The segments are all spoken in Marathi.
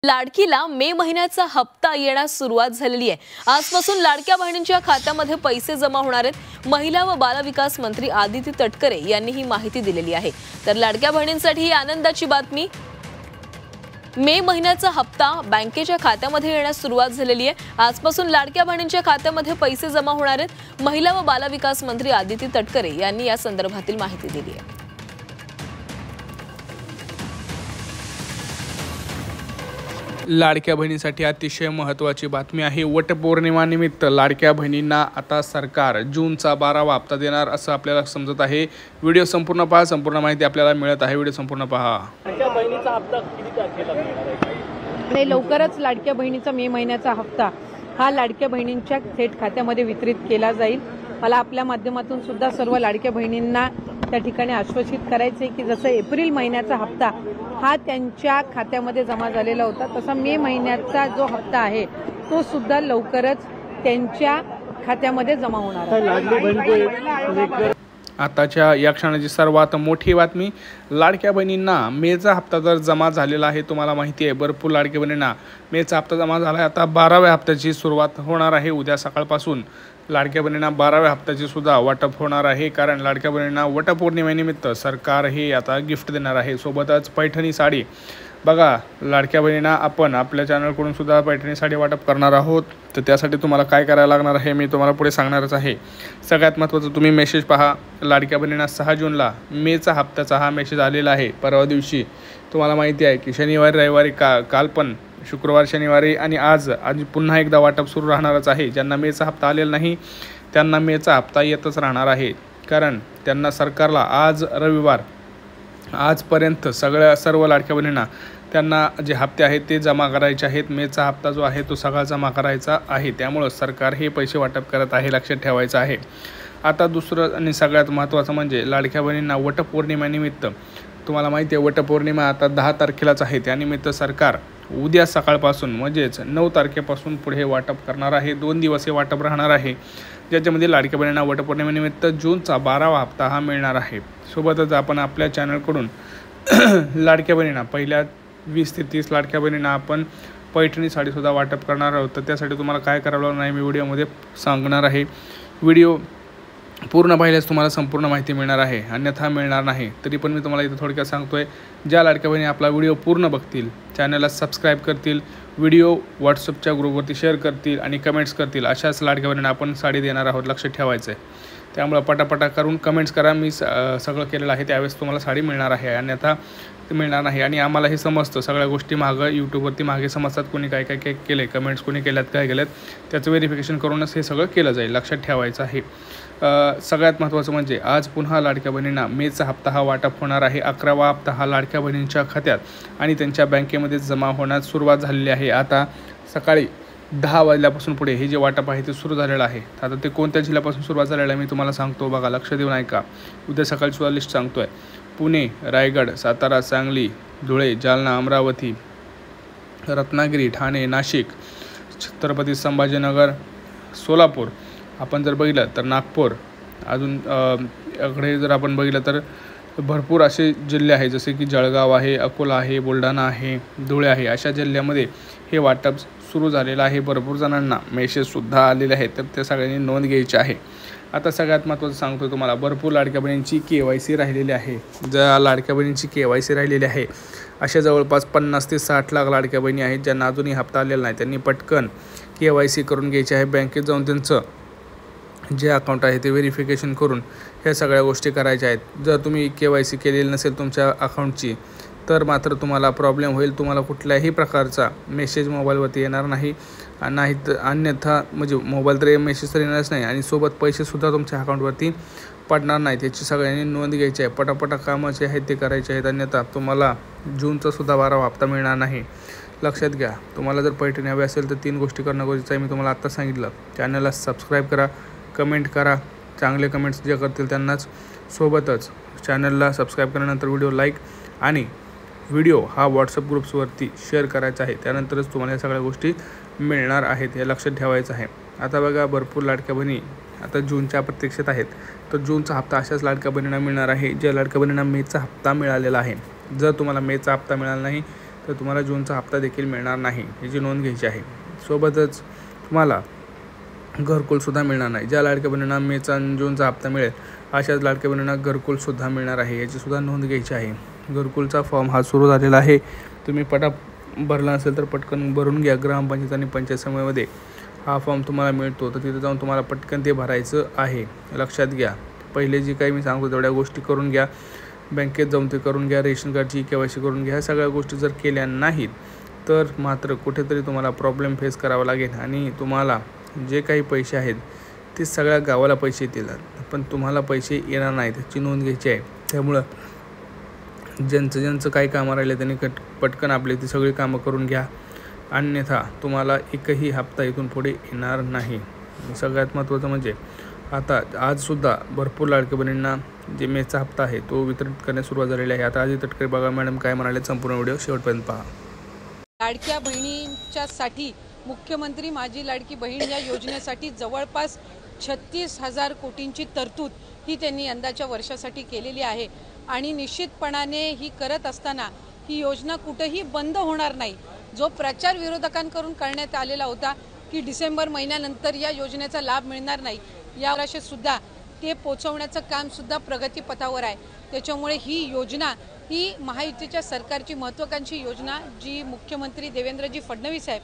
लाडकीला मे महिन्याचा हप्ता येण्यास सुरुवात झालेली आहे। आजपासून लाडक्या बहिणींच्या खात्यामध्ये पैसे जमा होणार आहेत। महिला व बाल विकास मंत्री आदिती तटकरे यांनी ही माहिती दिलेली आहे। तर लाडक्या बहिणींसाठी ही आनंदाची बातमी, मे महिन्याचा हप्ता बँकेच्या खात्यामध्ये येण्यास सुरुवात झालेली आहे। आजपासून लाडक्या बहिणींच्या खात्यामध्ये पैसे जमा होणार आहेत। महिला व बाल विकास मंत्री आदिती तटकरे यांनी या संदर्भातील माहिती दिली आहे। लाडक्या बहिणीसाठी अतिशय महत्त्वाची बातमी आहे। वटपौर्णिमा निमित्त लाडक्या बहिणींना आता सरकार जूनचा 12वा हप्ता देणार असं आपल्याला समजत आहे। व्हिडिओ संपूर्ण पहा, संपूर्ण माहिती आपल्याला मिळत आहे। व्हिडिओ संपूर्ण पहा। लाडक्या बहिणीचा हप्ता किती तारखेला मिळणार आहे? लवकरच लाडक्या बहिणीचा मे महिन्याचा हप्ता हा लाडक्या बहिणींच्या थेट खात्यामध्ये वितरित केला जाईल। मला आपल्या माध्यमातून सुद्धा सर्व लाडक्या बहिणींना त्या ठिकाणी आश्वासित करायचे की जसं एप्रिल महिन्याचा हप्ता हा त्यांच्या खात्यामध्ये जमा झालेला होता, तसा मे महिन्याचा जो हप्ता आहे तो सुद्धा लवकरच त्यांच्या खात्यामध्ये जमा होणार आहे। आताच्या या क्षणाची सर्वात मोठी बातमी, लाडक्या बहिणींना मेचा हप्ता तर जमा झालेला आहे। तुम्हाला माहिती आहे भरपूर लाडक्या बहिणींना मेचा हप्ता जमा झाला आहे। आता 12व्या हप्त्याची सुरुवात होणार आहे। उद्या सकाळपासून लाडक्या बहिणींना 12व्या हप्त्याची सुद्धा वाटप होणार आहे, कारण लाडक्या बहिणींना वटपौर्णिमेनिमित्त सरकार हे आता गिफ्ट देणार आहे। सोबतच पैठणी साडी बघा, लाडक्या बहिणींना आपण आपल्या चॅनलकडून सुद्धा पैठणी साडी वाटप करणार आहोत। तर त्यासाठी तुम्हाला काय करायला लागणार आहे मी तुम्हाला पुढे सांगणारच आहे। सगळ्यात महत्त्वाचं तुम्ही मेसेज पहा। लाडक्या बहिणींना 6 जूनला मेचा हप्त्याचा हा मेसेज आलेला आहे। परवा दिवशी तुम्हाला माहिती आहे की शनिवारी रविवारी काल पण शुक्रवार शनिवारी आणि आज पुन्हा एकदा वाटप सुरू राहणारच आहे। ज्यांना मेचा हप्ता आलेला नाही त्यांना मेचा हप्ता येतच राहणार आहे, कारण त्यांना सरकारला आज रविवार आजपर्यंत सर्व लाडक्या बहिणींना त्यांना जे हप्ते आहेत ते जमा करायचे आहेत। मेचा हप्ता जो आहे तो सगळा जमा करायचा आहे, त्यामुळे सरकार हे पैसे वाटप करत आहे, लक्षात ठेवायचं आहे। आता दुसरं आणि सगळ्यात महत्त्वाचं म्हणजे लाडक्या बहिणींना वटपौर्णिमेनिमित्त तुम्हाला माहिती आहे वटपौर्णिमा आता 10 तारखेलाच आहे। त्यानिमित्त सरकार उद्या सकाळपासून म्हणजेच 9 तारखेपासून पुढे हे वाटप करणार आहे। 2 दिवस हे वाटप राहणार आहे, ज्याच्यामध्ये लाडक्या बहिणींना वटपौर्णिमेनिमित्त जूनचा 12वा हप्ता हा मिळणार आहे। सोबतच आपण आपल्या चॅनलकडून लाडक्या बहिणींना पहिल्या 20 ते 30 लाडक्या बहिणींना आपण पैठणी साडीसुद्धा वाटप करणार आहोत। तर त्यासाठी तुम्हाला काय करावं नाही मी व्हिडिओमध्ये सांगणार आहे। व्हिडिओ पूर्ण पाहिल्यास तुम्हाला संपूर्ण माहिती मिळणार आहे, अन्यथा मिळणार नाही। तरी पण मी तुम्हाला इथं थोडक्यात सांगतोय, ज्या लाडक्या बहिणी आपला व्हिडिओ पूर्ण बघतील, चॅनलला सबस्क्राईब करतील, व्हिडिओ व्हॉट्सअपच्या ग्रुपवरती शेअर करतील आणि कमेंट्स करतील, अशाच लाडक्या बहिणींना आपण साडी देणार आहोत, लक्षात ठेवायचं आहे। त्यामुळे पटापटा करून कमेंट्स करा। मी सगळं केलेलं आहे, त्यावेळेस तुम्हाला साडी मिळणार आहे, अन्यथा मिळणार नाही। आणि आम्हाला हे समजतं सगळ्या गोष्टी मागं यूट्यूबवरती मागे समजतात, कोणी काय काय काय केलं, कमेंट्स कोणी केल्यात काय केल्यात त्याचं व्हेरिफिकेशन करूनच हे सगळं केलं जाईल, लक्षात ठेवायचं आहे। सगळ्यात महत्त्वाचं म्हणजे आज पुन्हा लाडक्या बहिणींना मेचा हप्ता हा वाटप होणार आहे। 11वा हप्ता हा लाडक्या बहिणींच्या खात्यात आणि त्यांच्या बँकेमध्ये जमा होण्यास सुरुवात झालेली आहे। आता सकाळी 10 वाजल्यापासून पुढे हे जे वाटप आहे ते सुरू झालेलं आहे। आता ते कोणत्या जिल्ह्यापासून सुरुवात झालेलं आहे मी तुम्हाला सांगतो, बघा लक्ष देऊन ऐका। उद्या सकाळी सुद्धा लिस्ट सांगतो आहे। पुणे, रायगड, सातारा, सांगली, धुळे, जालना, अमरावती, रत्नागिरी, ठाणे, नाशिक, छत्रपती संभाजीनगर, सोलापूर, आपण जर बघितलं तर नागपूर, अजून इकडे जर आपण बघितलं तर भरपूर असे जिल्हे आहेत, जसे की जळगाव आहे, अकोला आहे, बुलढाणा आहे, धुळे आहे, अशा जिल्ह्यामध्ये हे वाटप सुरू झालेलं आहे। भरपूर जणांना मेसेजसुद्धा आलेले आहेत, तर ते सगळ्यांनी नोंद घ्यायची आहे। आता सगळ्यात महत्त्वाचं सांगतो तुम्हाला, भरपूर लाडक्या बहिणींची KYC राहिलेली आहे। ज्या लाडक्या बहिणींची KYC राहिलेली आहे अशा जवळपास 50 ते 60 लाख लाडक्या बहिणी आहेत, ज्यांना अजूनही हप्ता आलेला नाही। त्यांनी पटकन KYC करून घ्यायची आहे। बँकेत जाऊन त्यांचं जे अकाउंट आहे ते व्हेरिफिकेशन करून ह्या सगळ्या गोष्टी करायच्या आहेत। जर तुम्ही KYC केलेली नसेल तुमच्या अकाउंटची तर मात्र तुम्हाला प्रॉब्लेम होईल। तुम्हाला कुठल्याही प्रकारचा मेसेज मोबाईलवरती येणार नाही, तर अन्यथा म्हणजे मोबाईल तर मेसेज तर येणारच नाही आणि सोबत पैसेसुद्धा तुमच्या अकाउंटवरती पडणार नाहीत। याची सगळ्यांनी नोंद घ्यायची आहे। पटापटा कामं जे आहेत ते करायचे आहेत, अन्यथा तुम्हाला जूनचा सुद्धा 12वा हप्ता मिळणार नाही, लक्षात घ्या। तुम्हाला जर पैठणी हवी असेल तर 3 गोष्टी करणं गरजेचं आहे, मी तुम्हाला आत्ता सांगितलं। चॅनलला सबस्क्राईब करा, कमेंट करा, चांगले कमेंट्स जे करतील त्यांनाच। सोबतच चॅनलला सबस्क्राईब केल्यानंतर व्हिडिओ लाईक आणि व्हिडिओ हा व्हॉट्सअप ग्रुप्सवरती शेअर करायचा आहे, त्यानंतरच तुम्हाला या सगळ्या गोष्टी मिळणार आहेत, हे लक्षात ठेवायचं आहे। आता बघा भरपूर लाडक्या बहिणी आता जूनच्या प्रतीक्षेत आहेत, तर जूनचा हप्ता अशाच लाडक्या बहिणींना मिळणार आहे ज्या लाडक्या बहिणींना मेचा हप्ता मिळालेला आहे। जर तुम्हाला मेचा हप्ता मिळाला नाही तर तुम्हाला जूनचा हप्ता देखील मिळणार नाही, याची नोंद घ्यायची आहे. सोबतच तुम्हाला घरकुलसुद्धा मिळणार नाही. ज्या लाडक्या बहिणींना मेचा आणि जूनचा हप्ता मिळेल अशाच लाडक्या बहिणींना घरकुलसुद्धा मिळणार आहे, याचीसुद्धा नोंद घ्यायची आहे. घरकुलचा फॉर्म हा सुरू झालेला आहे. तुम्ही भरला असेल तर पटकन भरून घ्या. ग्रामपंचायत आणि पंचायत समितीमध्ये हा फॉर्म तुम्हाला मिळतो, तर तिथे जाऊन तुम्हाला पटकन ते भरायचं आहे. लक्षात घ्या, पहिले जे काही मी सांगतो तेवढ्या गोष्टी करून घ्या. बँकेत जाऊन ते करून घ्या. रेशन कार्डची KYC करून घ्या. ह्या सगळ्या गोष्टी जर केल्या नाहीत तर मात्र कुठेतरी तुम्हाला प्रॉब्लेम फेस करावा लागेल आणि तुम्हाला जे काही पैसे आहेत ते सगळ्या गावाला पैसे येतील, पण तुम्हाला पैसे येणार नाहीत, याची नोंद घ्यायची आहे. त्यामुळं ज्यांचं काही कामं राहिले त्यांनी पटकन आपली ती सगळी कामं करून घ्या, अन्यथा तुम्हाला एकही हप्ता इथून पुढे येणार नाही. सगळ्यात महत्त्वाचं म्हणजे आता आजसुद्धा भरपूर लाडक्या बहिणींना जे मेचा हप्ता आहे तो वितरित करण्यास सुरुवात झालेली आहे. आता आदिती तटकरे बघा मॅडम काय म्हणाले, संपूर्ण व्हिडिओ शेवटपर्यंत पहा. लाडक्या बहिणींच्यासाठी मुख्यमंत्री माझी लाडकी बहीण या योजनेसाठी जवळपास 36,000 कोटींची तरतूद ही त्यांनी यंदाच्या वर्षासाठी केलेली आहे आणि निश्चितपणाने ही करत असताना ही योजना कुठेही बंद होणार नाही. जो प्रचार विरोधकांकडून करण्यात आलेला होता की डिसेंबर महिन्यानंतर या योजनेचा लाभ मिळणार नाही, या वर्षी सुद्धा ते पोचवण्याचं काम सुद्धा प्रगतीपथावर आहे. त्याच्यामुळे ही योजना ही महायुतीच्या सरकारची महत्त्वाकांक्षी योजना जी मुख्यमंत्री देवेंद्रजी फडणवीस साहेब,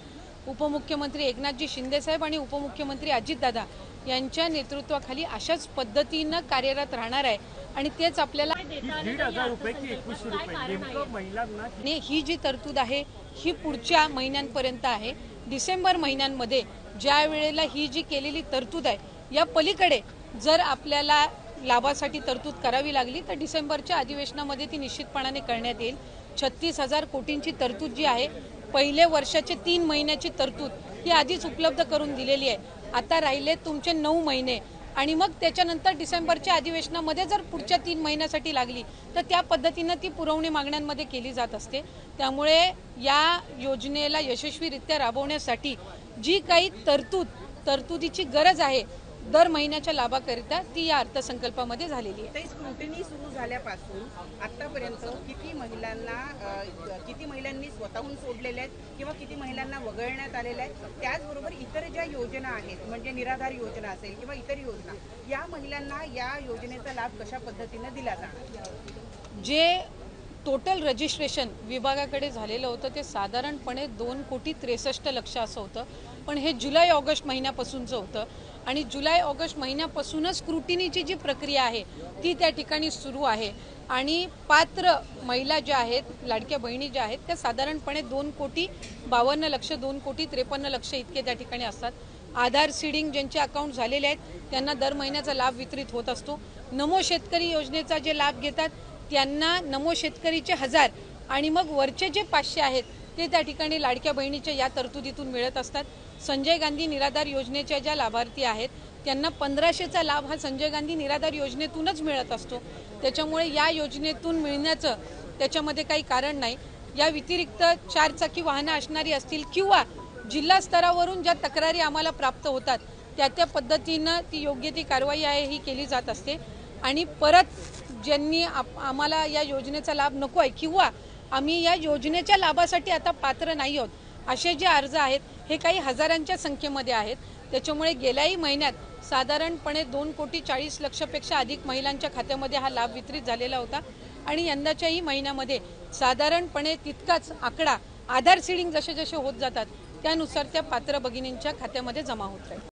उपमुख्यमंत्री एकनाथजी शिंदे साहेब आणि उपमुख्यमंत्री अजितदादा यांच्या नेतृत्वाखाली अशाच पद्धतीनं कार्यरत राहणार आहे आणि तेच आपल्याला 1,500 रुपये की 2100 रुपये नेमकं महिलांना ही जी तरतूद आहे ही पुढच्या महिन्यांपर्यंत आहे. डिसेंबर महिन्यांमध्ये ज्या वेळेला ही जी केलेली तरतूद आहे या पलीकडे जर आपल्याला लाभासाठी तरतूद करावी लागली तर डिसेंबरच्या अधिवेशनामध्ये ती निश्चितपणाने करण्यात येईल. 36,000 कोटींची तरतूद जी आहे, पहिले वर्षाचे 3 महिन्याची तरतूद ही आधीच उपलब्ध करून दिलेली आहे. आता राहिले तुमचे 9 महिने आणि मग त्याच्यानंतर डिसेंबरच्या अधिवेशनामध्ये जर पुढच्या 3 महिन्यासाठी लागली तर त्या पद्धतीनं ती पुरवणी मागण्यांमध्ये केली जात असते. त्यामुळे या योजनेला यशस्वीरित्या राबवण्यासाठी जी काही तरतुदीची गरज आहे दर महिन्याच्या लाभाकरिता ती या अर्थसंकल्पामध्ये झालेली आहे. स्क्रुटिनी सुरू झाल्यापासून आतापर्यंत किती महिलांनी स्वतःहून सोडलेले आहेत किंवा किती महिलांना वगळण्यात आलेल्या आहेत, त्याचबरोबर इतर ज्या योजना आहेत म्हणजे निराधार योजना असेल किंवा इतर योजना, या महिलांना या योजनेचा लाभ कशा पद्धतीने दिला जाणार? जे टोटल रजिस्ट्रेशन विभागाकडे झालेलं होतं ते साधारणपणे 2,63,00,000 असं होतं, पण हे जुलै-ऑगस्ट महिन्यापासूनचं होतं आणि जुलै-ऑगस्ट महिन्यापासूनच स्क्रुटिनीची जी प्रक्रिया आहे ती त्या ठिकाणी सुरू आहे आणि पात्र महिला ज्या आहेत, लाडक्या बहिणी ज्या आहेत, त्या साधारणपणे 2,52,00,000 2,53,00,000 इतके त्या ठिकाणी असतात. आधार सीडिंग ज्यांचे अकाउंट झालेले आहेत त्यांना दर महिन्याचा लाभ वितरित होत असतो. नमो शेतकरी योजनेचा जे लाभ घेतात त्यांना नमो शेतकरीचे 1000 आणि मग वरचे जे 500 आहेत ते त्या ठिकाणी लाडक्या बहिणीच्या या तरतुदीतून मिळत असतात. संजय गांधी निराधार योजनेच्या ज्या लाभार्थी आहेत त्यांना 1500चा लाभ हा संजय गांधी निराधार योजनेतूनच मिळत असतो. त्याच्यामुळे या योजनेतून मिळण्याचं त्याच्यामध्ये काही कारण नाही. या व्यतिरिक्त 4 चाकी वाहनं असणारी असतील किंवा जिल्हा स्तरावरून ज्या तक्रारी आम्हाला प्राप्त होतात त्या पद्धतीनं ती योग्य ती कारवाई आहे ही केली जात असते आणि परत ज्यांनी आम्हाला या योजनेचा लाभ नको आहे किंवा आम्ही या योजनेच्या लाभासाठी आता पात्र नाही आहोत असे जे अर्ज आहेत हे काही हजारांच्या संख्येमध्ये आहेत. त्याच्यामुळे गेल्याही महिन्यात साधारणपणे 2,40,00,000 पेक्षा अधिक महिलांच्या खात्यामध्ये हा लाभ वितरित झालेला होता आणि यंदाच्याही महिन्यामध्ये साधारणपणे तितकाच आकडा आधार सीडिंग जसे जसे होत जातात त्यानुसार त्या पात्र भगिनींच्या खात्यामध्ये जमा होत राहील.